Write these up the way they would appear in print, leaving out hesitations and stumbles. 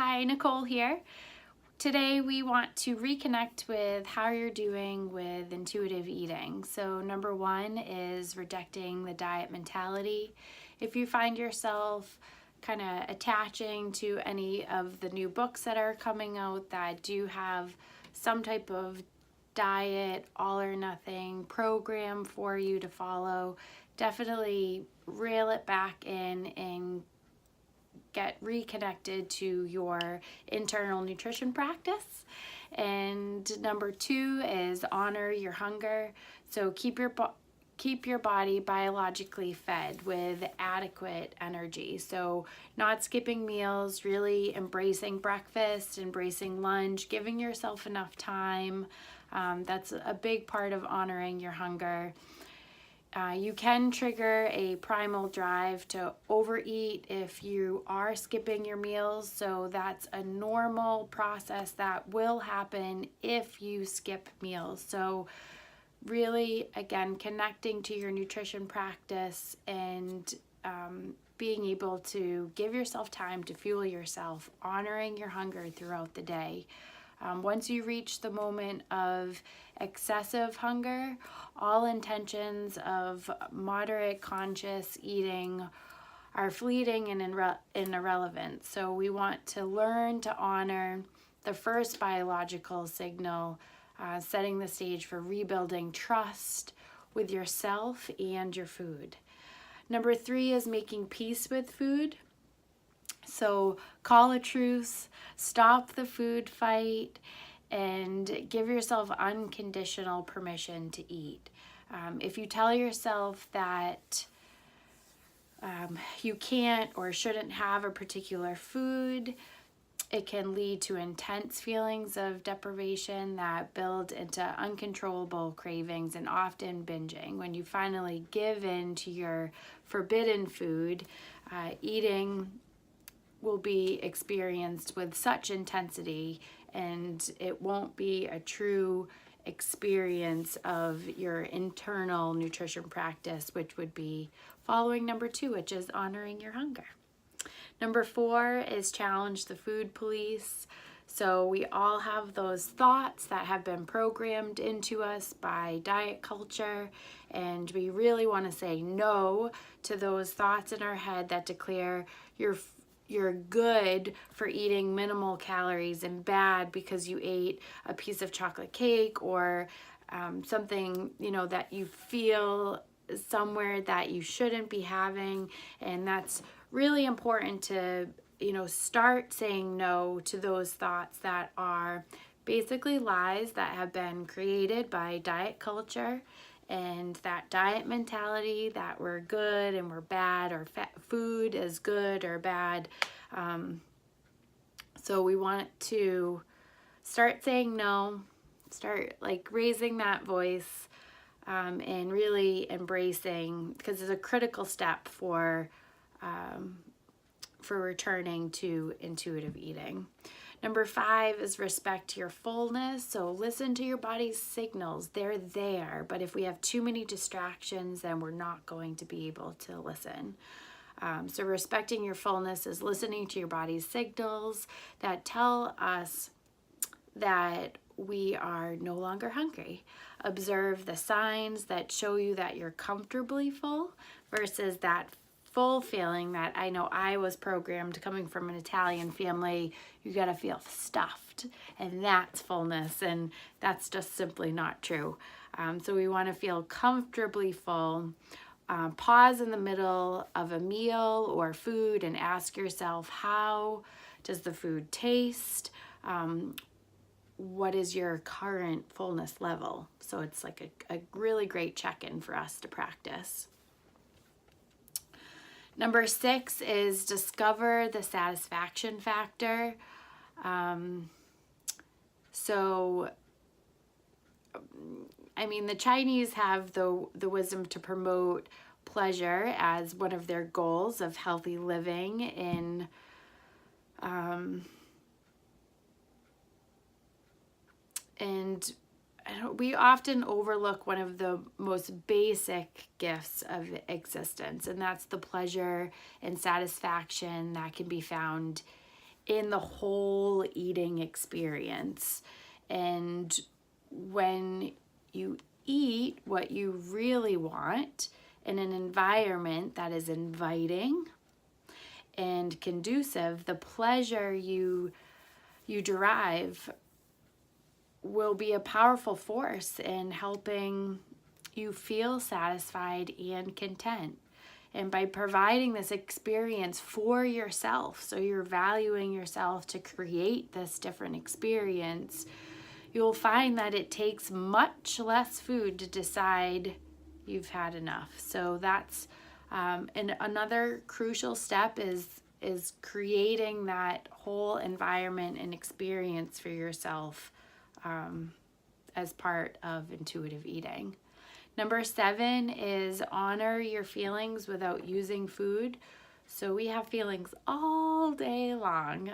Hi, Nicole here. Today we want to reconnect with how you're doing with intuitive eating. So number one is rejecting the diet mentality. If you find yourself kind of attaching to any of the new books that are coming out that do have some type of diet, all or nothing program for you to follow, definitely reel it back in and get reconnected to your internal nutrition practice. And number two is honor your hunger. So keep your body biologically fed with adequate energy. So not skipping meals, really embracing breakfast, embracing lunch, giving yourself enough time. That's a big part of honoring your hunger. You can trigger a primal drive to overeat if you are skipping your meals, so that's a normal process that will happen if you skip meals. So really, again, connecting to your nutrition practice and being able to give yourself time to fuel yourself, honoring your hunger throughout the day. Once you reach the moment of excessive hunger, all intentions of moderate conscious eating are fleeting and irrelevant. So we want to learn to honor the first biological signal, setting the stage for rebuilding trust with yourself and your food. Number three is making peace with food. So call a truce, stop the food fight, and give yourself unconditional permission to eat. If you tell yourself that you can't or shouldn't have a particular food, it can lead to intense feelings of deprivation that build into uncontrollable cravings and often binging. When you finally give in to your forbidden food, eating will be experienced with such intensity, and it won't be a true experience of your internal nutrition practice, which would be following number two, which is honoring your hunger. Number four is challenge the food police. So we all have those thoughts that have been programmed into us by diet culture, and we really want to say no to those thoughts in our head that declare you're good for eating minimal calories and bad because you ate a piece of chocolate cake or something, that you feel somewhere that you shouldn't be having. And that's really important to, start saying no to those thoughts that are basically lies that have been created by diet culture and that diet mentality that we're good and we're bad, or food is good or bad. So we want to start saying no, start raising that voice, and really embracing, because it's a critical step for returning to intuitive eating. Number five is respect your fullness. So listen to your body's signals. They're there, but if we have too many distractions, then we're not going to be able to listen. So respecting your fullness is listening to your body's signals that tell us that we are no longer hungry. Observe the signs that show you that you're comfortably full versus that full feeling that I know I was programmed coming from an Italian family. You got to feel stuffed, and that's fullness, and that's just simply not true. So we want to feel comfortably full. Pause in the middle of a meal or food and ask yourself, how does the food taste? What is your current fullness level? So it's like a really great check-in for us to practice. Number six is discover the satisfaction factor. The Chinese have the wisdom to promote pleasure as one of their goals of healthy living and we often overlook one of the most basic gifts of existence, and that's the pleasure and satisfaction that can be found in the whole eating experience. And when you eat what you really want in an environment that is inviting and conducive, the pleasure you derive will be a powerful force in helping you feel satisfied and content. And by providing this experience for yourself, so you're valuing yourself to create this different experience, you'll find that it takes much less food to decide you've had enough. So that's and another crucial step is creating that whole environment and experience for yourself as part of intuitive eating. Number 7 is honor your feelings without using food. So we have feelings all day long,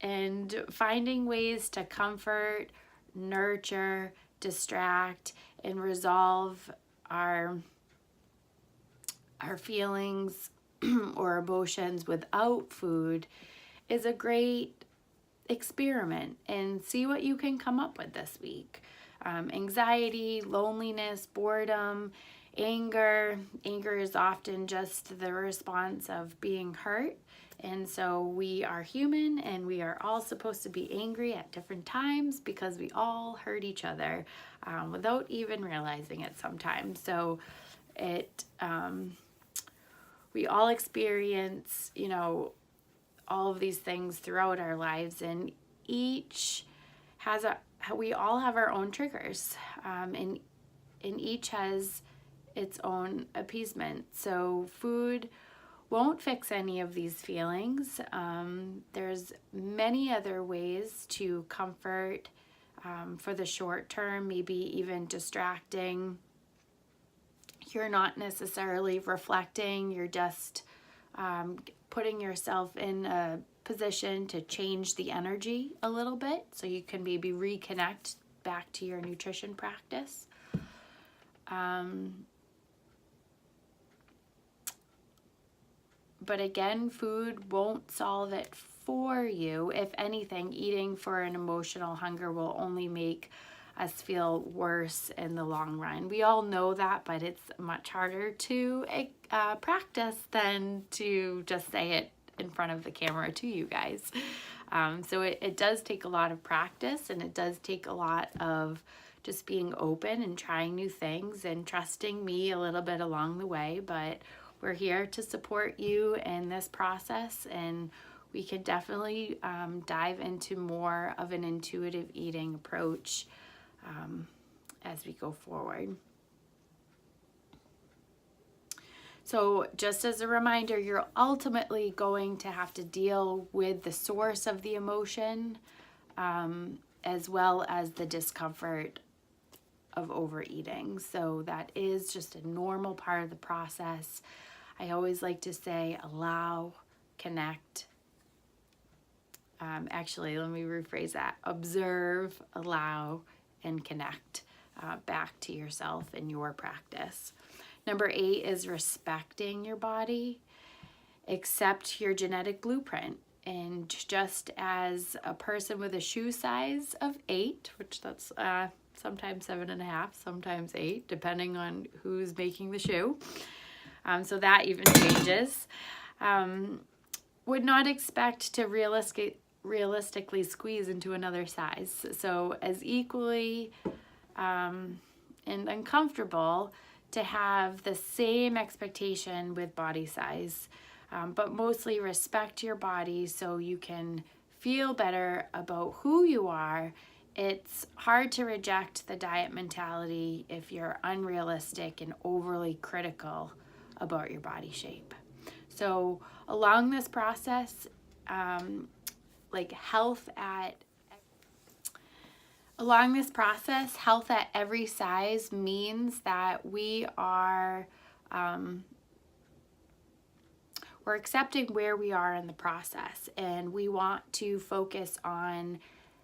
and finding ways to comfort, nurture, distract, and resolve our feelings or emotions without food is a great experiment, and see what you can come up with this week. Anxiety, loneliness, boredom, anger. Anger is often just the response of being hurt. And so we are human, and we are all supposed to be angry at different times because we all hurt each other without even realizing it sometimes. So we all experience, all of these things throughout our lives, and each has we all have our own triggers, and each has its own appeasement. So food won't fix any of these feelings. There's many other ways to comfort for the short term, maybe even distracting. You're not necessarily reflecting, you're just putting yourself in a position to change the energy a little bit so you can maybe reconnect back to your nutrition practice. But again, food won't solve it for you. If anything, eating for an emotional hunger will only make us feel worse in the long run. We all know that, but it's much harder to practice than to just say it in front of the camera to you guys. So it does take a lot of practice, and it does take a lot of just being open and trying new things and trusting me a little bit along the way. But we're here to support you in this process, and we can definitely dive into more of an intuitive eating approach as we go forward. So just as a reminder, you're ultimately going to have to deal with the source of the emotion, as well as the discomfort of overeating. So that is just a normal part of the process. I always like to say allow, connect. Actually, let me rephrase that. Observe, allow, and connect back to yourself and your practice. Number 8 is respecting your body. Accept your genetic blueprint. And just as a person with a shoe size of 8, which that's sometimes 7.5, sometimes 8, depending on who's making the shoe. So that even changes. Would not expect to realistically squeeze into another size. So as equally and uncomfortable to have the same expectation with body size, but mostly respect your body so you can feel better about who you are. It's hard to reject the diet mentality if you're unrealistic and overly critical about your body shape. So along this process, health at every size means that we're accepting where we are in the process, and we want to focus on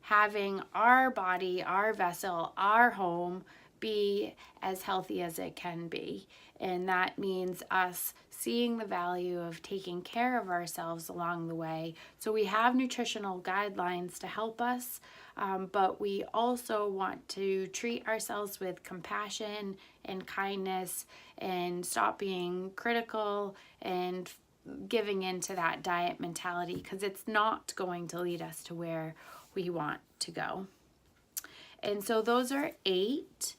having our body, our vessel, our home be as healthy as it can be. And that means us seeing the value of taking care of ourselves along the way. So we have nutritional guidelines to help us, but we also want to treat ourselves with compassion and kindness and stop being critical and giving into that diet mentality, because it's not going to lead us to where we want to go. And so those are 8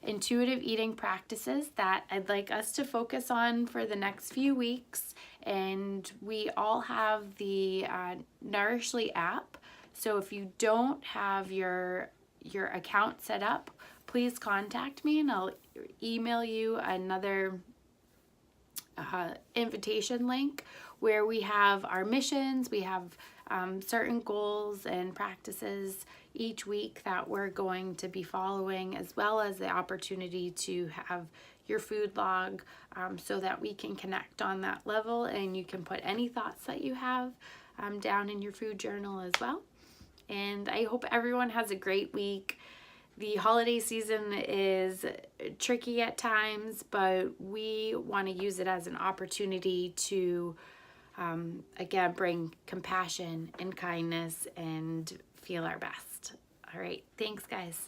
intuitive eating practices that I'd like us to focus on for the next few weeks. And we all have the Nourishly app. So if you don't have your account set up, please contact me and I'll email you another invitation link where we have our missions, we have certain goals and practices each week that we're going to be following, as well as the opportunity to have your food log, so that we can connect on that level, and you can put any thoughts that you have down in your food journal as well. And I hope everyone has a great week. The holiday season is tricky at times, but we want to use it as an opportunity to, again, bring compassion and kindness and feel our best. All right. Thanks, guys.